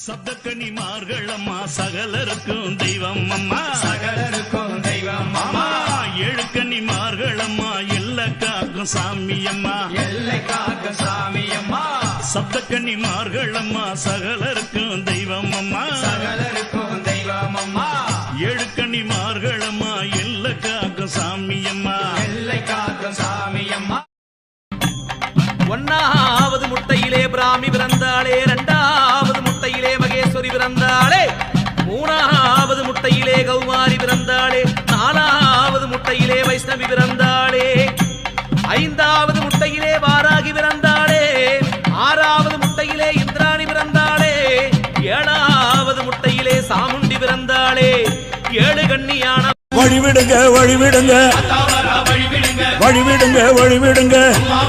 சப்தக்கனி மார்களம்மா சகலருக்கும் தெய்வம் அம்மா, சகலருக்கும் தெய்வம் அம்மா. எழுக்கனி மார்களம்மா எல்லை காக்கும் சாமி அம்மா, எல்லை காக்கும் சாமி அம்மா. சப்தக்கனி மார்களம்மா சகலருக்கும் தெய்வம் அம்மா, சகலருக்கும் தெய்வம் அம்மா. எழுக்கனி மார்களம்மா எல்லை காக்கும் சாமி அம்மா, எல்லை காக்கும் சாமி அம்மா. ஒன்னாவது முட்டையிலே பிராமி பிறந்தாளே, இரண்டாவது முட்டையிலே மகேஸ்வரி பிறந்தாளே, மூணாவது முட்டையிலே கௌமாரி பிறந்தாளே, நாலாவது முட்டையிலே வைஷ்ணவி பிறந்தாளே, ஐந்தாவது முட்டையிலே வாராகி பிறந்தாளே, ஆறாவது முட்டையிலே இந்திராணி பிறந்தாளே, ஏழாவது முட்டையிலே சாமுண்டி பிறந்தாளே. ஏழு கண்ணியான வழிவிடுங்க வழிவிடுங்க வழிவிடுங்க வழிவிடுங்க வழிவிடுங்க அம்மா